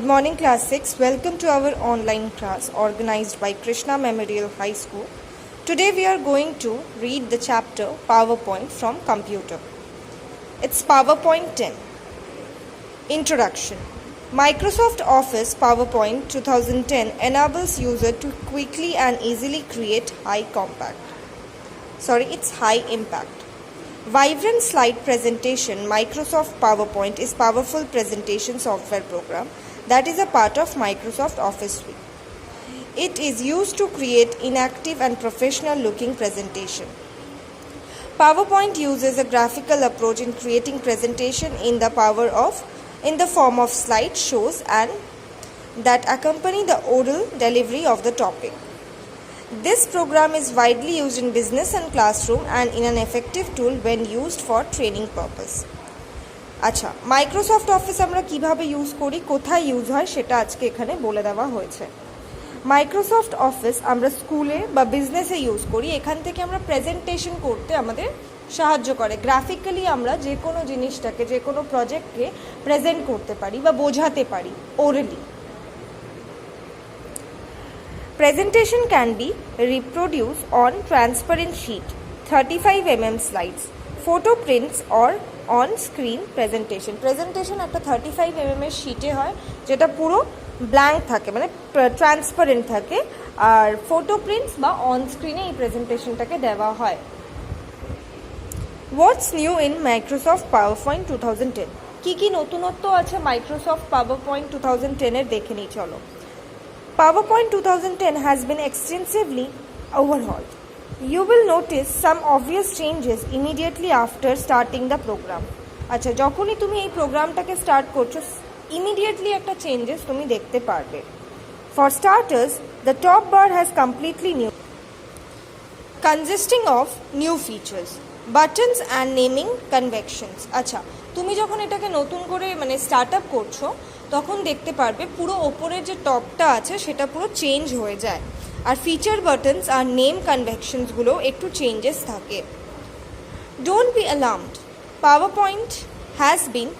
morning class 6. Welcome to our online class organized by Krishna Memorial High School. Today we are going to read the chapter PowerPoint from Computer. It's PowerPoint 10. Introduction. Microsoft Office PowerPoint 2010 enables user to quickly and easily create high impact. Vibrant slide presentation. Microsoft PowerPoint is powerful presentation software program that is a part of Microsoft Office suite. It is used to create interactive and professional looking presentation. PowerPoint uses a graphical approach in creating presentation in the form of slideshows and that accompany the oral delivery of the topic. This program is widely used in business and classroom and in an effective tool when used for training purpose. আচ্ছা, Microsoft office আমরা কিভাবে use করি, কোথায় use হয় সেটা আজকে এখানে বলে দেওয়া হয়েছে। মাইক্রোসফট অফিস আমরা স্কুলে বা বিজনেসে ইউজ করি। এখান থেকে আমরা প্রেজেন্টেশন করতে আমাদের সাহায্য করে। গ্রাফিক্যালি আমরা যে কোনো জিনিসটাকে, যে কোনো প্রজেক্টকে প্রেজেন্ট করতে পারি বা বোঝাতে পারি orally. Presentation can be reproduced on transparent sheet, 35 mm slides, photo prints or on-screen presentation. Presentation একটা 35 mm এর শিটে হয় যেটা পুরো ব্ল্যাঙ্ক থাকে, মানে ট্রান্সপারেন্ট থাকে, আর ফটো প্রিন্টস বা অন স্ক্রিনে এই প্রেজেন্টেশনটাকে দেওয়া হয়। What's new in Microsoft PowerPoint 2010? কি নতুনত্ব আছে মাইক্রোসফট PowerPoint 2010 এর দেখে নিই চলো। PowerPoint 2010 has been extensively overhauled. You will notice some obvious changes immediately after starting the program. আচ্ছা, যখনই তুমি এই প্রোগ্রামটাকে স্টার্ট করছো ইমিডিয়েটলি একটা চেঞ্জেস তুমি দেখতে পারবে। For starters, the top bar has completely new, consisting of new features, buttons and naming conventions. আচ্ছা, তুমি যখন এটাকে নতুন করে মানে স্টার্ট আপ করছো তখন দেখতে পারবে পুরো ওপরের যে টপটা আছে সেটা পুরো চেঞ্জ হয়ে যায়, আর ফিচার বাটনস আর নেম কনভেনশনসগুলো একটু চেঞ্জেস থাকে। Don't be alarmed, PowerPoint has been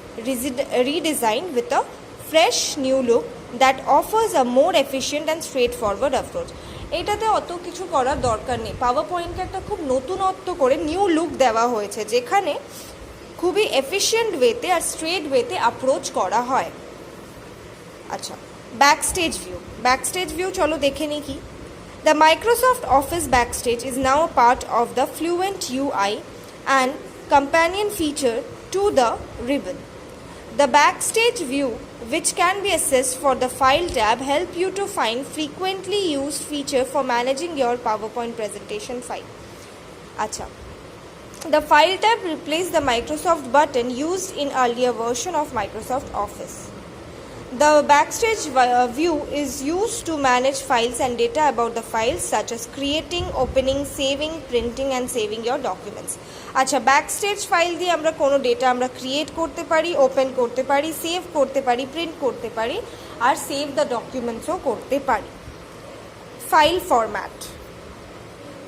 redesigned with a fresh new look that offers a more efficient and straightforward approach. এটাতে অত কিছু করার দরকার নেই। PowerPointকে একটা খুব নতুনত্ব করে নিউ লুক দেওয়া হয়েছে যেখানে খুবই এফিশিয়েন্ট ওয়েতে আর স্ট্রেট ওয়েতে অ্যাপ্রোচ করা হয়। আচ্ছা, ব্যাকস্টেজ ভিউ চলো দেখে নিই কি। The Microsoft office backstage is now a part of the fluent UI and companion feature to the ribbon. The backstage view, which can be accessed for the File tab, help you to find frequently used feature for managing your PowerPoint presentation file. Acha. The File tab replaced the Microsoft button used in earlier version of Microsoft Office. The backstage view is used to manage files and data about the files such as creating, opening, saving, printing and saving your documents. আচ্ছা, backstage file দিয়ে আমরা কোনো data আমরা create করতে পারি, open করতে পারি, save করতে পারি, প্রিন্ট করতে পারি আর সেভ দ্য ডকুমেন্টসও করতে পারি। File format.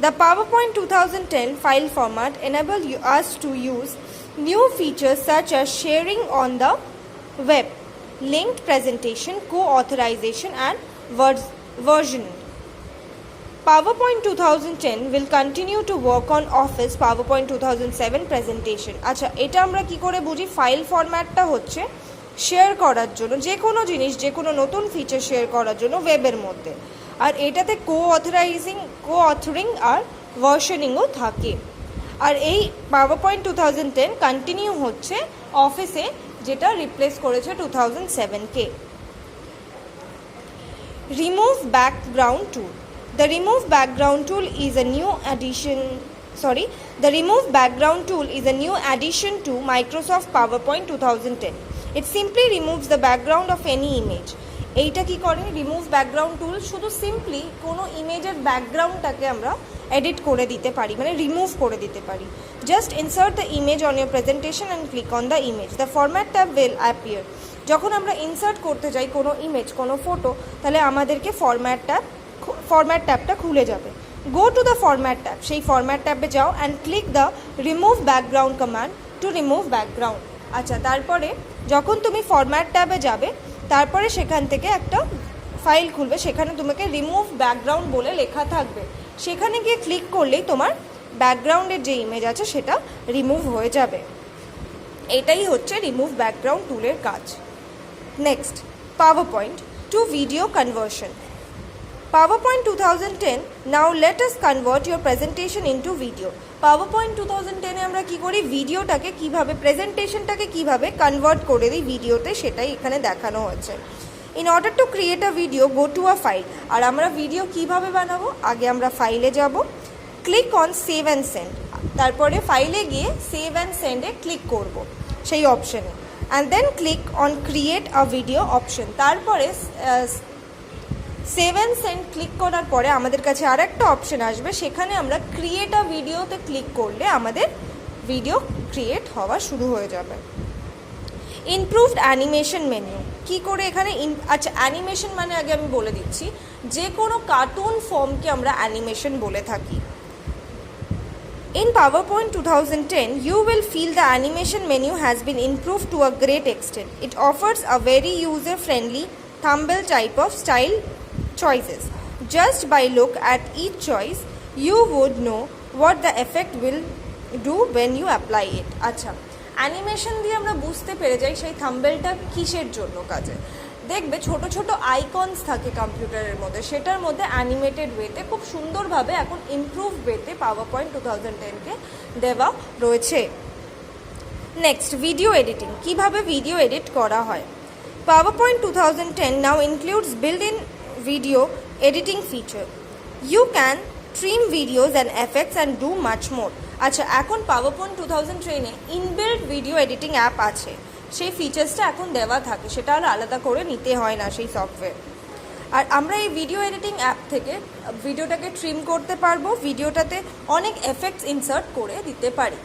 The PowerPoint 2010 file format enables us to use new features such as sharing on the web, linked presentation, co-authorization and versioning. PowerPoint 2010 will continue to work on Office PowerPoint 2007 presentation. আচ্ছা, এটা আমরা কি করে বুঝি? File ফরম্যাটটা হচ্ছে share করার জন্য, যে কোনো জিনিস, যে কোনো নতুন ফিচার শেয়ার করার জন্য ওয়েবের মধ্যে, আর এটাতে কো-অথরিং আর ভার্সনিংও থাকে। আর এই PowerPoint 2010 কন্টিনিউ হচ্ছে অফিসে, যেটা রিপ্লেস করেছে 2007-কে। Remove background tool. The remove background tool is a new addition to Microsoft PowerPoint 2010. It simply removes the background of any image. এইটা কি করে? রিমুভ ব্যাকগ্রাউন্ড টুল শুধু সিম্পলি কোনো ইমেজের ব্যাকগ্রাউন্ডটাকে আমরা এডিট করে দিতে পারি, মানে রিমুভ করে দিতে পারি। Just insert the image on your presentation and click on the image. The format tab will appear. যখন আমরা ইনসার্ট করতে যাই কোনো ইমেজ, কোনো ফটো, তাহলে আমাদেরকে ফরম্যাট ট্যাবটা খুলে যাবে। Go to the format tab, সেই ফরম্যাট ট্যাবে যাও and click the remove background command to remove background. আচ্ছা, তারপরে যখন তুমি ফরম্যাট ট্যাবে যাবে তারপরে সেখান থেকে একটা ফাইল খুলবে, সেখানে তোমাকে রিমুভ ব্যাকগ্রাউন্ড বলে লেখা থাকবে, সেখানে গিয়ে ক্লিক করলেই তোমার ব্যাকগ্রাউন্ডের যে ইমেজ আছে সেটা রিমুভ হয়ে যাবে। এটাই হচ্ছে রিমুভ ব্যাকগ্রাউন্ড টুলের কাজ। Next, PowerPoint to video conversion. PowerPoint 2010, now let us convert your presentation into video. PowerPoint 2010 এ আমরা কি করি, ভিডিওটাকে কিভাবে, প্রেজেন্টেশনটাকে কিভাবে কনভার্ট করে দিই ভিডিওতে, সেটাই এখানে দেখানো হচ্ছে। In order to create a video, go to a file. আর আমরা ভিডিও কিভাবে বানাবো, আগে আমরা ফাইলে যাব, click on save and send, তারপরে ফাইলে গিয়ে সেভ অ্যান্ড সেন্ডে ক্লিক করব সেই অপশানে, and then click on create a video option. তারপরে সেভ অ্যান্ড সেন্ড ক্লিক করার পরে আমাদের কাছে আর একটা অপশন আসবে, সেখানে আমরা ক্রিয়েট আ ভিডিওতে ক্লিক করলে আমাদের ভিডিও ক্রিয়েট হওয়া শুরু হয়ে যাবে। ইমপ্রুভড অ্যানিমেশন মেনু, কী করে এখানে আচ্ছা, অ্যানিমেশন মানে আগে আমি বলে দিচ্ছি, যে কোনো কার্টুন ফর্মকে আমরা অ্যানিমেশন বলে থাকি। In PowerPoint 2010, you will feel the animation menu has been improved to a great extent. It offers a very user-friendly thumbnail type of style choices. Just by look at each choice, you would know what the effect will do when you apply it. আচ্ছা, animation দিয়ে আমরা বুঝতে পেরে যাই সেই থাম্বনেলটা কিসের জন্য কাজে। দেখবে ছোট ছোট আইকনস থাকে কম্পিউটারের মধ্যে, সেটার মধ্যে অ্যানিমেটেড ওয়েতে খুব সুন্দরভাবে এখন ইমপ্রুভ ওয়েতে PowerPoint 2010-কে দেওয়া রয়েছে। নেক্সট, ভিডিও এডিটিং, কিভাবে ভিডিও এডিট করা হয়। PowerPoint 2010 now includes built-in video editing feature. You can trim videos and effects and do much more. আচ্ছা, এখন PowerPoint 2010-এ ইনবিল্ট ভিডিও এডিটিং অ্যাপ আছে, সেই ফিচার্সটা এখন দেওয়া থাকে, সেটা আর আলাদা করে নিতে হয় না সেই সফটওয়্যার। আর আমরা এই ভিডিও এডিটিং অ্যাপ থেকে ভিডিওটাকে ট্রিম করতে পারবো, ভিডিওটাতে অনেক এফেক্টস ইনসার্ট করে দিতে পারি।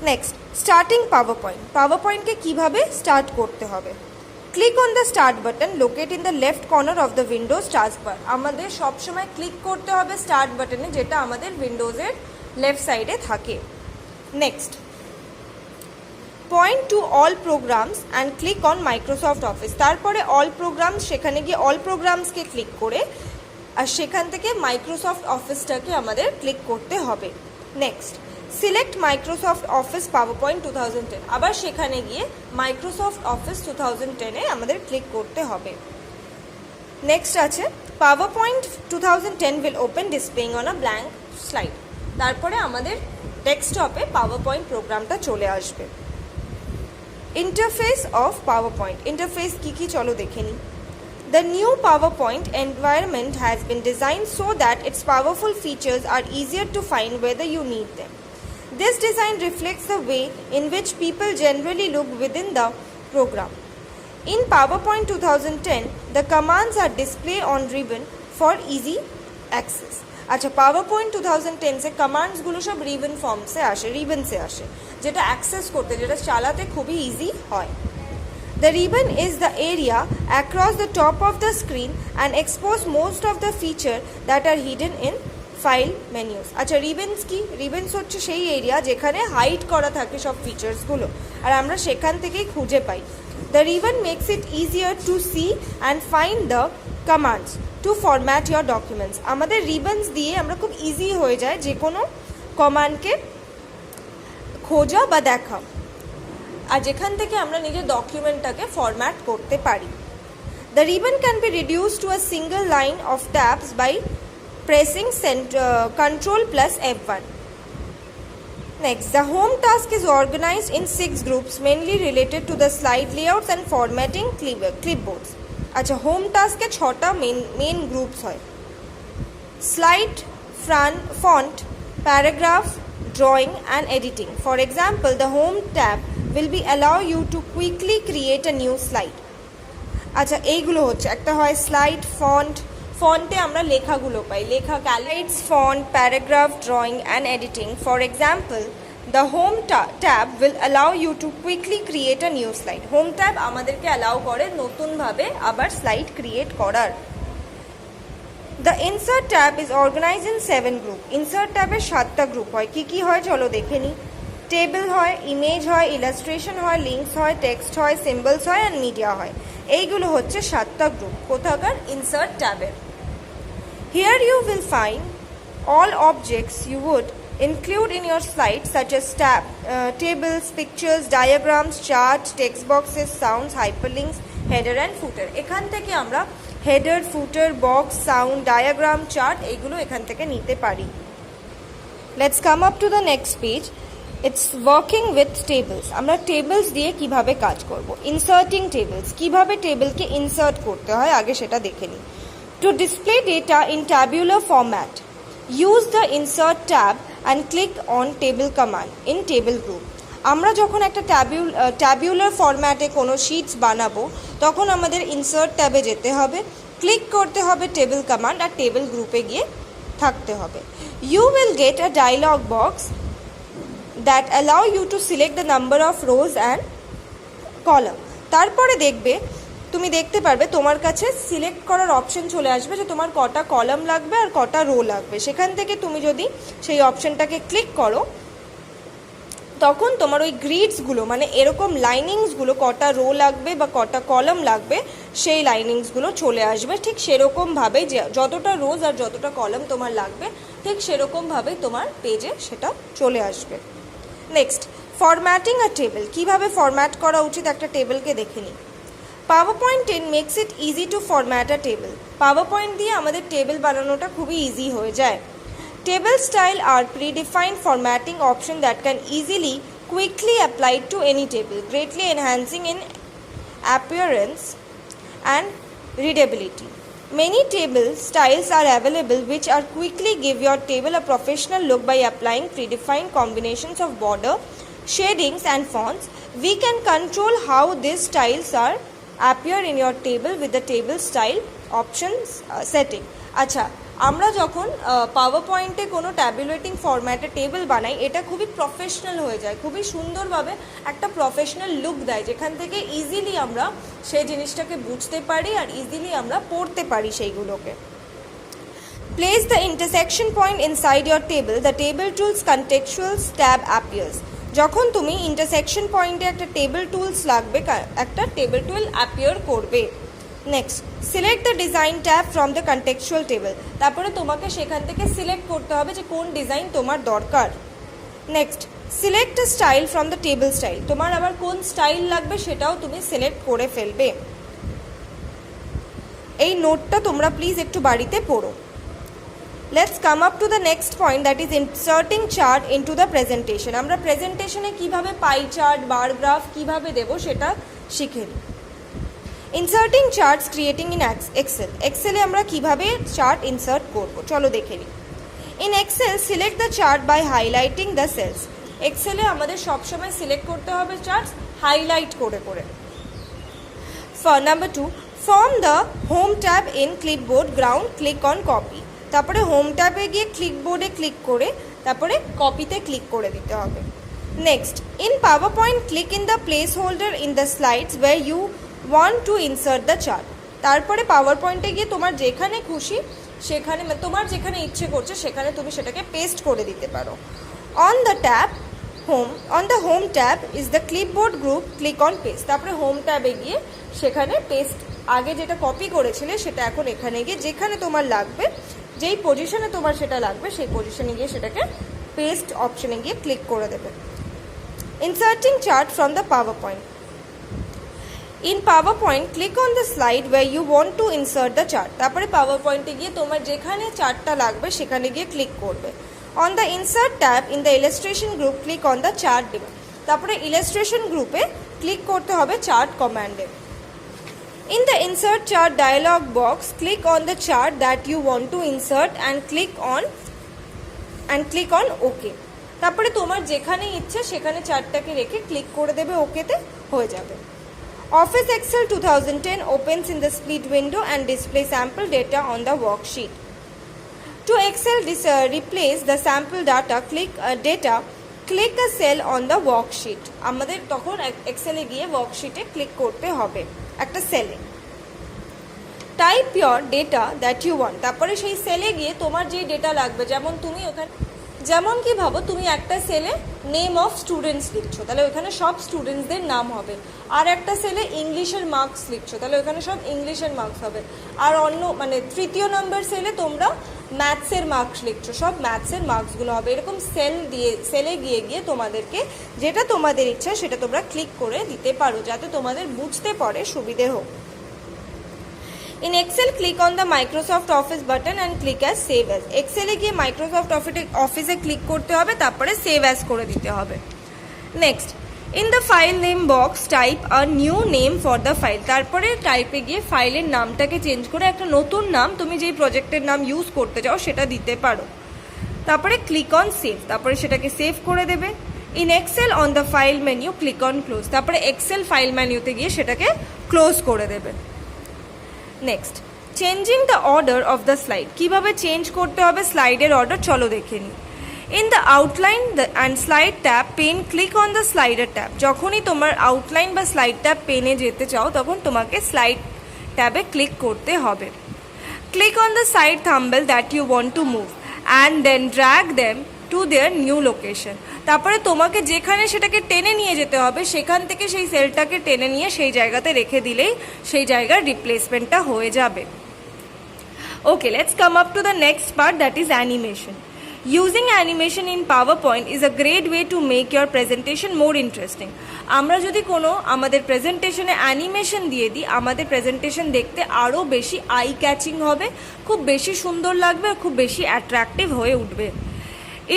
নেক্সট, স্টার্টিং পাওয়ারপয়েন্টকে কীভাবে স্টার্ট করতে হবে। Click on the start button locate in the left corner of the Windows taskbar. আমাদের সবসময় ক্লিক করতে হবে স্টার্ট বাটনে, যেটা আমাদের উইন্ডোজের লেফট সাইডে থাকে। Next, point to all programs and click on Microsoft office. তারপরে অল প্রোগ্রামস, সেখানে গিয়ে অল প্রোগ্রামসকে ক্লিক করে আর সেখান থেকে মাইক্রোসফট অফিসটাকে আমাদের ক্লিক করতে হবে। Next, select Microsoft office PowerPoint 2010, আবার সেখানে গিয়ে মাইক্রোসফট অফিস 2010-এ আমাদের ক্লিক করতে হবে। নেক্সট আছে PowerPoint 2010 will open displaying on a blank slide, তারপরে আমাদের ডেস্কটপে PowerPoint প্রোগ্রামটা চলে আসবে। ইন্টারফেস অফ PowerPoint, ইন্টারফেস কী চলো দেখে নিই। The new PowerPoint environment has been designed so that its powerful features are easier to find whether you need them. This design reflects the way in which people generally look within the program. In PowerPoint 2010, the commands are displayed on ribbon for easy access. আচ্ছা, PowerPoint 2010 সে কমান্ডসগুলো সব রিবনসে আসে, যেটা access করতে, যেটা চালাতে খুবই easy হয়। The ribbon is the area across the top of the screen and expose most of the feature that are hidden in file menus. আচ্ছা, রিবনস কি? রিবনস হচ্ছে সেই এরিয়া যেখানে হাইড করা থাকে সব ফিচার্সগুলো, আর আমরা সেখান থেকেই খুঁজে পাই। The ribbon makes it easier to see and find the commands to format your documents. আমাদের রিবনস দিয়ে আমরা খুব ইজি হয়ে যায় যে কোনো কমান্ডকে খোঁজা বা দেখা, আর যেখান থেকে আমরা নিজের ডকুমেন্টটাকে ফরম্যাট করতে পারি। The ribbon can be reduced to a single line of tabs by pressing Ctrl plus F1. Next, the home task is organized in 6 groups mainly related to the slide layouts and formatting clipboards. আচ্ছা, home টাস্কে 6টা main groups হয়। Slide, font, paragraph, drawing and editing. For example, the home tab will be allow you to quickly create a new slide. আচ্ছা, এইগুলো হচ্ছে, একটা হয় slide, ফন্টে আমরা লেখাগুলো পাই, লেখা, ক্যালাইটস, font, paragraph, drawing and editing. For example, the home tab will allow you to quickly create a new slide. Home tab আমাদেরকে অ্যালাউ করে নতুনভাবে আবার স্লাইড ক্রিয়েট করার। The insert tab is organize in 7 group. Insert ট্যাবের 7টা group হয়, কী কী হয় চলো দেখে নিই। টেবিল হয়, ইমেজ হয়, ইলাস্ট্রেশন হয়, লিঙ্কস হয়, টেক্সট হয়, সিম্বলস হয় অ্যান্ড মিডিয়া হয়। এইগুলো হচ্ছে 7টা গ্রুপ কোথাকার ইনসার্ট ট্যাবের। Here you will find all objects you would include in your slide such as tables, pictures, diagrams, charts, text boxes, sounds, hyperlinks, header and footer. এখান থেকে আমরা header, footer, box, sound, diagram, chart এইগুলো এখান থেকে নিতে পারি। Let's come up to the next page. It's working with tables. আমরা tables দিয়ে কিভাবে কাজ করব। Inserting tables, কিভাবে টেবিলকে ইনসার্ট করতে হয় আগে সেটা দেখে নিই। To display data in tabular format, use the insert tab and click on table command in table group. আমরা যখন একটা ট্যাবুলার ফরম্যাটে কোনো শিটস বানাবো তখন আমাদের ইনসার্ট ট্যাবে যেতে হবে, ক্লিক করতে হবে টেবিল কমান্ড আর টেবিল গ্রুপে গিয়ে থাকতে হবে। You will get a dialog box that allow you to select the number of rows and column. তারপরে তুমি দেখতে পারবে তোমার কাছে সিলেক্ট করার অপশন চলে আসবে যে তোমার কটা কলাম লাগবে আর কটা রো লাগবে। সেখান থেকে তুমি যদি সেই অপশনটাকে ক্লিক করো তখন তোমার ওই গ্রিডসগুলো মানে এরকম লাইনিংসগুলো কটা রো লাগবে বা কটা কলাম লাগবে সেই লাইনিংসগুলো চলে আসবে ঠিক সেরকমভাবেই, যে যতটা রোজ আর যতটা কলাম তোমার লাগবে ঠিক সেরকমভাবেই তোমার পেজে সেটা চলে আসবে। নেক্সট, ফরম্যাটিং আ টেবিল। কীভাবে ফরম্যাট করা উচিত একটা টেবিলকে দেখে নিই। PowerPoint 10 makes it easy to format a table. PowerPoint দিয়ে আমাদের টেবিল বানানোটা খুবই ইজি হয়ে যায়। Table style are predefined formatting option that can easily, quickly applied to any table, greatly enhancing in appearance and readability. Many table styles are available which are quickly give your table a professional look by applying predefined combinations of border, shadings and fonts. We can control how these styles are appear in your table with the table style options setting. আচ্ছা, আমরা যখন পাওয়ার পয়েন্টে কোনো ট্যাবুলেটিং ফরম্যাটে table বানাই এটা খুবই professional হয়ে যায়, খুবই সুন্দরভাবে একটা প্রফেশনাল লুক দেয় যেখান থেকে ইজিলি আমরা সেই জিনিসটাকে বুঝতে পারি আর ইজিলি আমরা পড়তে পারি সেইগুলোকে। Place the intersection point inside your table. The table tools contextuals tab appears. যখন তুমি ইন্টারসেকশন পয়েন্টে একটা টেবিল টুলস লাগবে, একটা টেবিল টুল অ্যাপিয়ার করবে। Next, select the design tab from the contextual table. তারপরে তোমাকে সেখান থেকে সিলেক্ট করতে হবে যে কোন ডিজাইন তোমার দরকার। Next, select a style from the table style. তোমার আবার কোন স্টাইল লাগবে সেটাও তুমি সিলেক্ট করে ফেলবে। এই নোটটা তোমরা প্লিজ একটু বাড়িতে পড়ো। Let's come up to the next point, that is inserting chart into the presentation. আমরা প্রেজেন্টেশনে কিভাবে পাই চার্ট, বার গ্রাফ কিভাবে দেব সেটা শিখে নিই। Inserting charts creating in Excel. এক্সেলে আমরা কিভাবে চার্ট ইনসার্ট করব চলো দেখে নিই। In Excel select the chart by highlighting the cells. এক্সেলে আমাদের সবসময় সিলেক্ট করতে হবে চার্টস হাইলাইট করে করে। Number 2, form the home tab in clipboard ground, click on copy. তারপরে হোম ট্যাবে গিয়ে ক্লিকবোর্ডে ক্লিক করে তারপরে কপিতে ক্লিক করে দিতে হবে। Next, in PowerPoint click in the placeholder in the slides where you want to insert the chart. তারপরে পাওয়ার পয়েন্টে গিয়ে তোমার যেখানে খুশি সেখানে তোমার যেখানে ইচ্ছে করছে সেখানে তুমি সেটাকে পেস্ট করে দিতে পারো। On the tab home, on the home tab is the clipboard group, click on paste. তারপরে হোম ট্যাবে গিয়ে সেখানে পেস্ট, আগে যেটা কপি করেছিলে সেটা এখন এখানে গিয়ে যেখানে তোমার লাগবে, যেই পজিশনে তোমার সেটা লাগবে সেই পজিশনে গিয়ে সেটাকে পেস্ট অপশনে গিয়ে ক্লিক করে দেবে। Inserting chart from the PowerPoint. In PowerPoint click on the slide where you want to insert the chart. তারপরে পাওয়ার পয়েন্টে গিয়ে তোমার যেখানে চার্টটা লাগবে সেখানে গিয়ে ক্লিক করবে। On the insert tab in the illustration group click on the chart demand. তারপরে ইলাস্ট্রেশন গ্রুপে ক্লিক করতে হবে chart কমান্ডে। In the insert chart dialog box, click on the chart that you want to insert and click on OK. তারপরে তোমার যেখানে ইচ্ছে সেখানে চার্টটাকে রেখে ক্লিক করে দেবে, ওকেতে হয়ে যাবে। Office Excel 2010 opens in the split window and display sample data on the worksheet. To Excel replace the sample data, click a cell on the worksheet. আমাদের তখন এক্সেলে গিয়ে ওয়ার্কশিটে ক্লিক করতে হবে একটা সেলে। Type your data that you want. তারপরে সেই সেলে গিয়ে তোমার যে ডেটা লাগবে, যেমন তুমি ওখানে যেমন কি ভাবো তুমি একটা সেলে নেম অফ স্টুডেন্টস লিখছো, তাহলে ওখানে সব স্টুডেন্টসদের নাম হবে। আর একটা সেলে ইংলিশের মার্কস লিখছো, তাহলে ওখানে সব ইংলিশের মার্কস হবে। আর অন্য মানে তৃতীয় নাম্বার সেলে তোমরা ম্যাথসের মার্কস লিখছো, সব ম্যাথসের মার্কসগুলো হবে। এরকম সেলে গিয়ে গিয়ে তোমাদেরকে যেটা তোমাদের ইচ্ছা সেটা তোমরা ক্লিক করে দিতে পারো, যাতে তোমাদের বুঝতে পড়ে সুবিধে হোক। In Excel, click on the Microsoft Office button and click as Save As. Excel এ গিয়ে Microsoft Office এ ক্লিক করতে হবে, তারপরে Save As করে দিতে হবে। Next, in the file name box, type a new name for the file. তারপরে টাইপে গিয়ে ফাইলের নামটাকে চেঞ্জ করে একটা নতুন নাম, তুমি যেই প্রজেক্টের নাম ইউজ করতে চাও সেটা দিতে পারো। তারপরে ক্লিক অন সেভ, তারপরে সেটাকে সেভ করে দেবে। In Excel on the file menu click on close, তারপরে এক্সেল ফাইল মেনুতে গিয়ে সেটাকে ক্লোজ করে দেবে। Next, changing the order of the slide. কীভাবে চেঞ্জ করতে হবে স্লাইডের অর্ডার চলো দেখে নিই। In the outline and slide tab pane click on the slider tab. যখনই তোমার আউটলাইন বা স্লাইড ট্যাব পেনে যেতে চাও তখন তোমাকে স্লাইড ট্যাবে ক্লিক করতে হবে। Click on the side thumbnail that you want to move and then drag them to their new location. তারপরে তোমাকে যেখানে সেটাকে টেনে নিয়ে যেতে হবে সেখান থেকে সেই সেলটাকে টেনে নিয়ে সেই জায়গাতে রেখে দিলেই সেই জায়গার রিপ্লেসমেন্টটা হয়ে যাবে। Okay, let's come up to the next part, that is animation. Using animation in PowerPoint is a great way to make your presentation more interesting. আমরা যদি কোনো আমাদের প্রেজেন্টেশনে অ্যানিমেশন দিয়ে দিই, আমাদের প্রেজেন্টেশন দেখতে আরও বেশি আই ক্যাচিং হবে, খুব বেশি সুন্দর লাগবে আর খুব বেশি অ্যাট্রাকটিভ হয়ে উঠবে।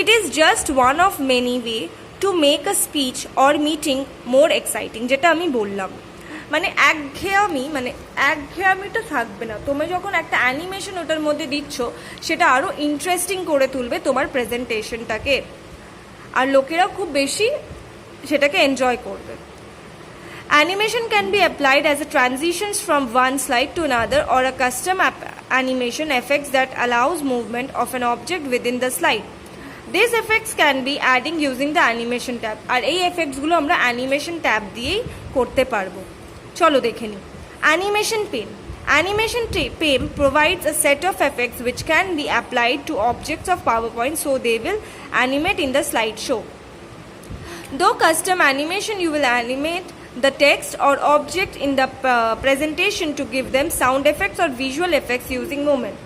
It is just one of many way to make a speech or meeting more exciting, যেটা আমি বললাম। মানে একঘেয়ামিটা থাকবে না, তুমি যখন একটা অ্যানিমেশন ওটার মধ্যে দিচ্ছ সেটা আরও ইন্টারেস্টিং করে তুলবে তোমার প্রেজেন্টেশনটাকে, আর লোকেরা খুব বেশি সেটাকে এনজয় করবে। Animation can be applied as a transitions from one slide to another or a custom animation effects that allows movement of an object within the slide. These effects can be adding using the animation tab. আর এই এফেক্টসগুলো আমরা animation tab দিয়েই করতে পারবো। চলো দেখে নিই। Animation pane. Animation pane provides a set of effects which can be applied to objects of PowerPoint so they will animate in the slideshow. Though custom animation, you will animate the text or object in the presentation to give them sound effects or visual effects using movement.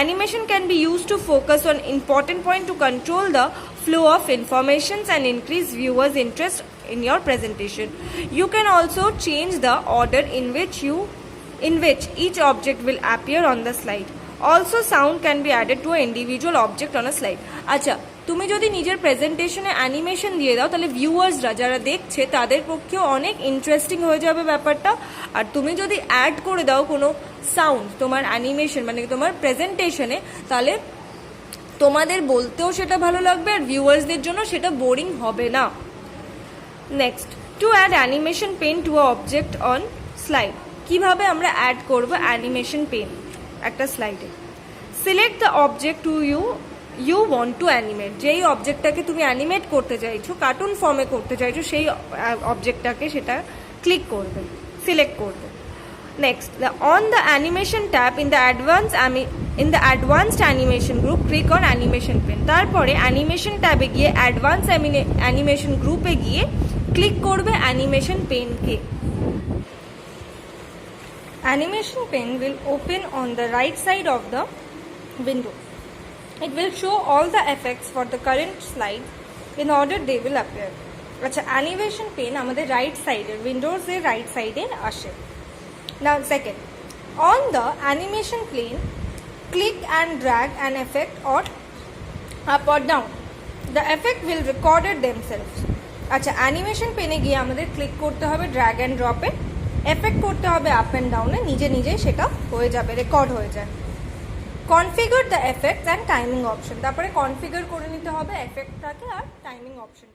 Animation can be used to focus on important point to control the flow of information and increase viewers' interest in your presentation. You can also change the order in which each object will appear on the slide. Also, sound can be added to an individual object on a slide. আচ্ছা, তুমি যদি নিজের প্রেজেন্টেশনে animation দিয়ে দাও তাহলে ভিউয়ার্সরা যারা দেখছে তাদের পক্ষেও অনেক ইন্টারেস্টিং হয়ে যাবে ব্যাপারটা। আর তুমি যদি অ্যাড করে দাও কোনো সাউন্ড তোমার অ্যানিমেশন মানে তোমার প্রেজেন্টেশনে, তাহলে তোমাদের বলতেও সেটা ভালো লাগবে আর ভিউয়ার্সদের জন্য সেটা বোরিং হবে না। Next, to add animation pane to a object on slide. কিভাবে আমরা অ্যাড করব অ্যানিমেশন পেন একটা স্লাইডে? Select the object to you want to animate. যেই অবজেক্টটাকে তুমি অ্যানিমেট করতে চাইছো, কার্টুন ফর্মে করতে চাইছো, সেই অবজেক্টটাকে সেটা ক্লিক করবে, সিলেক্ট করবে। Next, on the animation tab in the advanced animation group click on animation pane. তারপরে অ্যানিমেশন ট্যাবে গিয়ে অ্যাডভান্স অ্যানিমেশন গ্রুপে গিয়ে ক্লিক করবে অ্যানিমেশন পেনকে। Animation pane will open on the right side of the window. It will show all the effects for the current slide in order they will appear. আচ্ছা, animation pen আমাদের right সাইডে, উইন্ডোজের right সাইডে আসে। Now second, on the animation plane, click and drag an effect or up or down. The effect will record it themselves. আচ্ছা, animation পেনে গিয়ে আমাদের click করতে হবে ড্র্যাগ অ্যান্ড ড্রপে, এফেক্ট করতে হবে আপ অ্যান্ড ডাউনে, নিজে নিজে সেটা হয়ে যাবে, রেকর্ড হয়ে যায়। Configure the effects and timing option. তারপরে কনফিগার করে নিতে হবে এফেক্টটাকে আর টাইমিং অপশন।